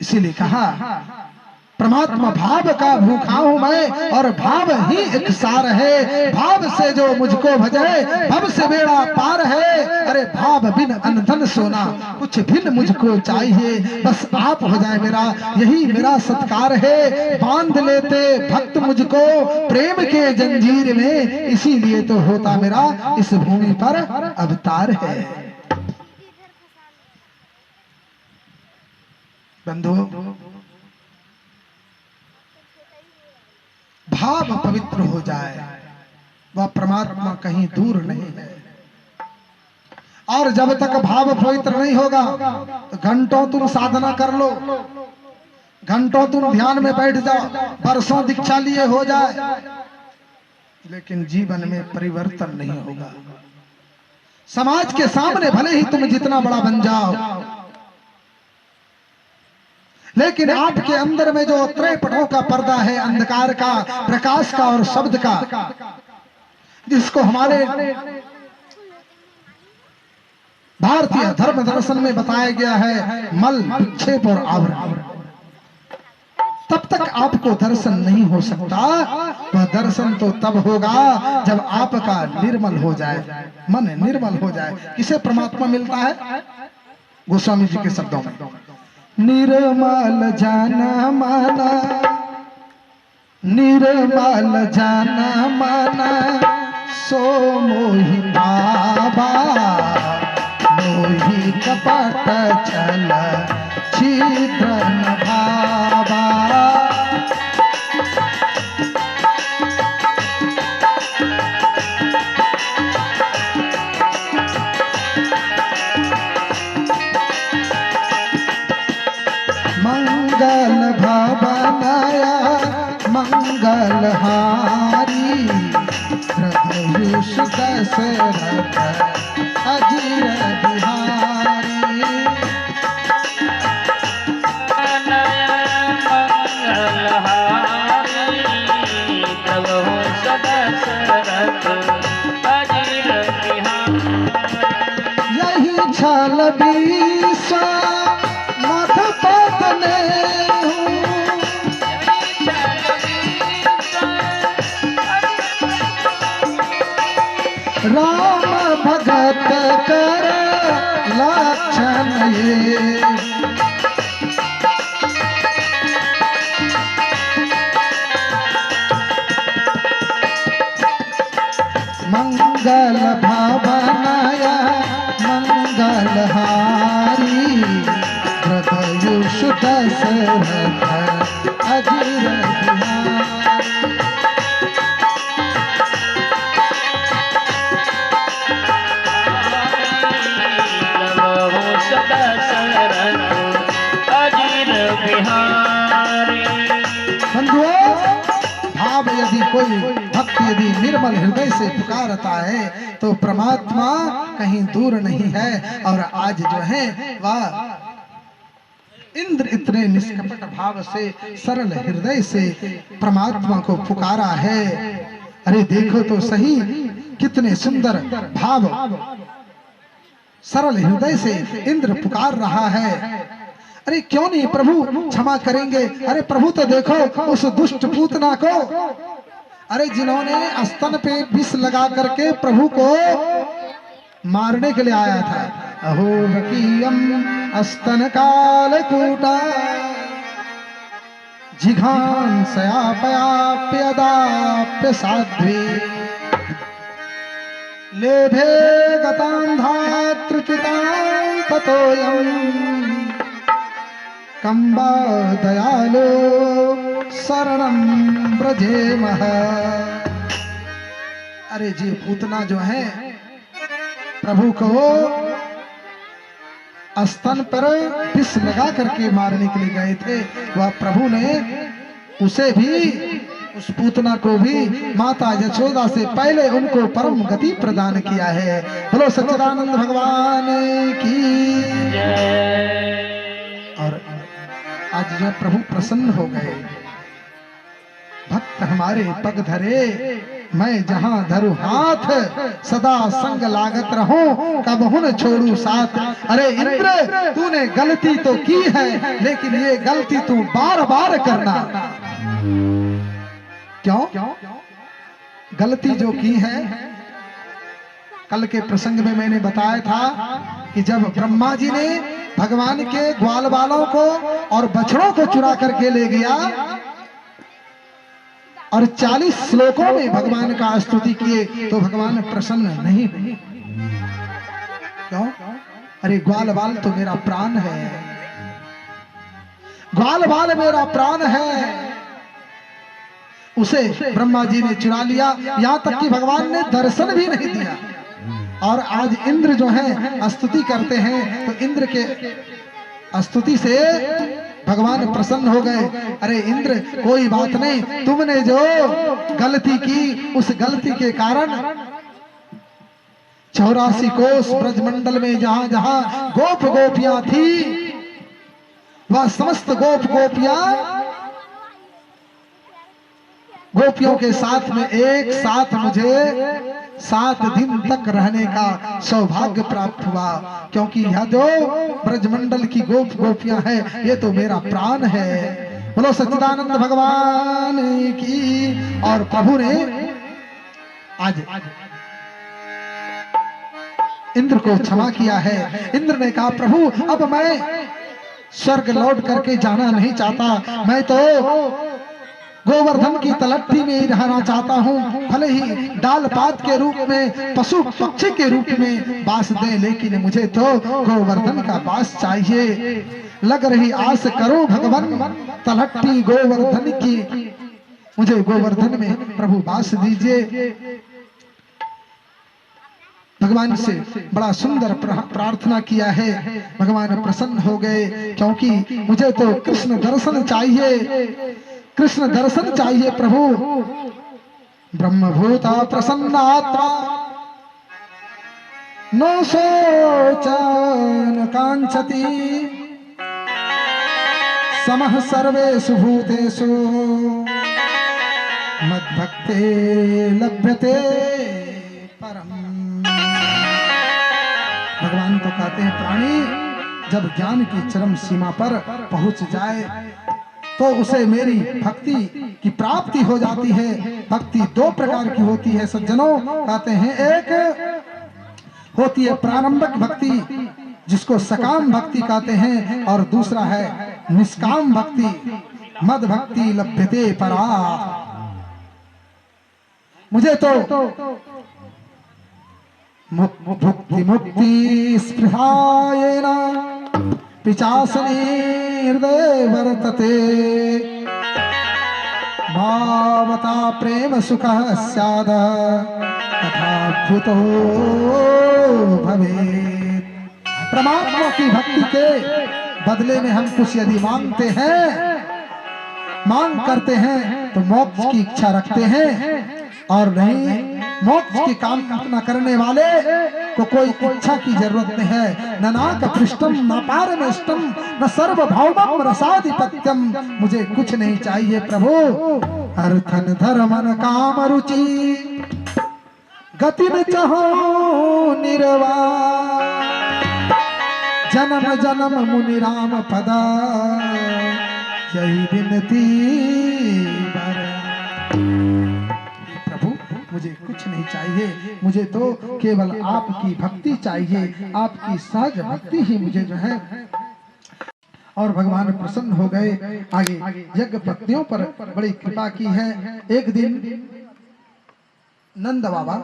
इसीलिए कहा परमात्मा भाव का भूखा हूं मैं और भाव ही एक सार है। भाव से जो मुझको भजे भव से बेड़ा पार है। अरे भाव बिन अन्न धन सोना कुछ भिन्न मुझको चाहिए, बस आप हो जाए मेरा, यही मेरा सत्कार है। बांध लेते भक्त मुझको प्रेम के जंजीर में, इसीलिए तो होता मेरा इस भूमि पर अवतार है। बंधु, भाव पवित्र हो जाए वह परमात्मा कहीं दूर नहीं है। और जब तक भाव पवित्र नहीं होगा तो घंटों तुम साधना कर लो, घंटों तुम ध्यान में बैठ जाओ, वर्षों दीक्षा लिए हो जाए, लेकिन जीवन में परिवर्तन नहीं होगा। समाज के सामने भले ही तुम जितना बड़ा बन जाओ, लेकिन आपके अंदर में जो त्रैपटों का पर्दा है, अंधकार का, प्रकाश का और शब्द का, जिसको हमारे भारतीय धर्म दर्शन में बताया गया है मल, विक्षेप और आवरण, तब तक आपको दर्शन नहीं हो सकता। वह दर्शन तो तब होगा जब आपका निर्मल हो जाए, मन निर्मल हो जाए। किसे परमात्मा मिलता है? गोस्वामी जी के शब्दों में, निर्मल जाना माना, निर्मल जाना माना, सो मोहि बाबा, मोहि कपट छल छिद्र न भावा। मंगल भवनाया मंगल हारी, प्रभुष दशरथ अजीर बिहारी। मंगल हारी, प्रभुष दशरथ अजीर बिहारी। यही छल विश्व राम भगत कर लक्षण ये, मंगल भावनाया मंगल हारी, हृदयुष दशरथ अजीर बिहारी। बंधुओं, भाव यदि कोई भक्त यदि निर्मल हृदय से पुकारता है तो परमात्मा कहीं दूर नहीं है। और आज जो है वह इंद्र इतने निष्कपट भाव से सरल हृदय से परमात्मा को पुकारा है। अरे देखो तो सही कितने सुंदर भाव सरल हृदय से इंद्र पुकार रहा है। अरे क्यों नहीं प्रभु क्षमा करेंगे? अरे प्रभु तो देखो उस दुष्ट पूतना को, अरे जिन्होंने स्तन पे विष लगा करके प्रभु को मारने के लिए आया था। अहो रकीयम स्तन काल कूटा, जिघांसयापयाप्यदाप्य साध्वी, लेभे गतां धातृच्युतां ततोऽयम् कंबा दयालो शरणं ब्रजेमः। अरे जी पूतना जो है प्रभु को स्तन पर विष लगा करके मारने के लिए गए थे, वह प्रभु ने उसे भी, उस पूतना को भी माता यशोदा से पहले उनको परम गति प्रदान किया है। बोलो सच्चिदानंद भगवान की जय। और आज जो प्रभु प्रसन्न हो गए, भक्त हमारे पग धरे, मैं जहां धरू हाथ, सदा संग लागत रहूं, कब हुन छोड़ू साथ। अरे इंद्र, तूने गलती तो की है, लेकिन ये गलती तू बार बार करना। क्यों? गलती जो की है, कल के प्रसंग में मैंने बताया था कि जब ब्रह्मा जी ने भगवान के ग्वाल बालों को और बछड़ों को चुरा करके ले गया और 40 श्लोकों में भगवान का स्तुति किए, तो भगवान प्रसन्न नहीं हुए। क्यों? अरे ग्वाल बाल तो मेरा प्राण है, ग्वाल बाल मेरा प्राण है। उसे ब्रह्मा जी ने चुरा लिया, यहां तक कि भगवान ने दर्शन भी नहीं दिया। और आज इंद्र जो है स्तुति करते हैं, तो इंद्र के स्तुति से भगवान प्रसन्न हो गए। अरे इंद्र, कोई बात नहीं, तुमने जो गलती की, उस गलती के कारण 84 कोस ब्रजमंडल में जहां जहां गोप गोपियां थी, वह समस्त गोप गोपियों के साथ में एक साथ मुझे 7 दिन तक रहने का सौभाग्य प्राप्त हुआ। क्योंकि यह जो ब्रजमंडल की गोपियां है, ये तो मेरा प्राण है। बोलो सच्चिदानंद भगवान की। और प्रभु ने आज इंद्र को क्षमा किया है। इंद्र ने कहा, प्रभु अब मैं स्वर्ग लौट करके जाना नहीं चाहता, मैं तो गोवर्धन की तलट्ठी में ही रहना चाहता हूँ। भले ही डाल पात के रूप में, पशु पक्षी के रूप में बास दे, लेकिन मुझे तो गोवर्धन का बास चाहिए। लग रही आस करो भगवान, तलट्ठी गोवर्धन की, मुझे गोवर्धन में प्रभु बास दीजिए। भगवान से बड़ा सुंदर प्रार्थना किया है, भगवान प्रसन्न हो गए। क्योंकि मुझे तो कृष्ण दर्शन चाहिए, कृष्ण दर्शन चाहिए प्रभु। ब्रह्मभूता प्रसन्नात्मा नो शोचन कांक्षति, समः सर्वेषु भूतेषु मद्भक्ते लभ्यते परम। भगवान तो कहते हैं, प्राणी जब ज्ञान की चरम सीमा पर पहुंच जाए तो उसे मेरी भक्ति की प्राप्ति हो जाती है। भक्ति 2 प्रकार की होती है सज्जनों, कहते हैं, एक होती है प्रारंभिक भक्ति, जिसको सकाम भक्ति कहते हैं, और दूसरा है निष्काम भक्ति, मद भक्ति लभ्यते परा। मुझे तो भुक्ति मुक्ति स्पृहायेन पिचासनी हृदय वर्तते, भावता प्रेम सुखः स्याद तथाभूतो भवेत्। परमात्मा की भक्ति के बदले में हम कुछ यदि मांगते हैं, मांग करते हैं, तो मोक्ष की इच्छा रखते हैं, और नहीं मोक्ष की कामना करने वाले को कोई इच्छा की जरूरत नहीं है। न नाक पृष्ठम न पारमेष्टम न सर्वभौमम रसाधिपत्यम, मुझे कुछ नहीं चाहिए प्रभु। अर्थन धर्मन काम रुचि गति में चाहो निर्वाण, जन्म जन्म मुनि राम पदा यही विनती। मुझे कुछ नहीं चाहिए, मुझे तो केवल आपकी भक्ति चाहिए, आपकी सहज भक्ति ही मुझे जो है। और भगवान प्रसन्न हो गए। आगे यज्ञ पत्नियों पर बड़ी कृपा की है। एक दिन नंद बाबा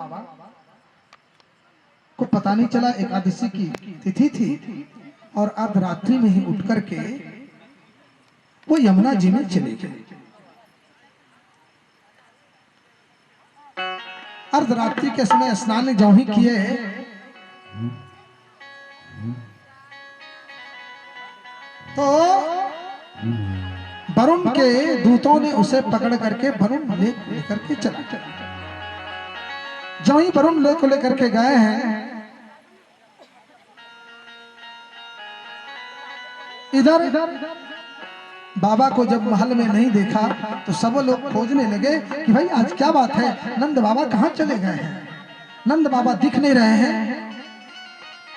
को पता नहीं चला, एकादशी की तिथि थी, और अर्धरात्रि में ही उठ करके वो यमुना जी में चले गए। अर्धरात्रि के समय स्नान जो ही किए, तो वरुण के दूतों ने उसे पकड़ करके वरुण लेक लेकर के चला। जो ही वरुण लेक को लेकर के गए हैं, इधर बाबा को जब महल में नहीं देखा तो सब लोग खोजने लगे कि भाई आज क्या बात है, नंद बाबा कहाँ चले गए हैं, नंद बाबा दिख नहीं रहे हैं।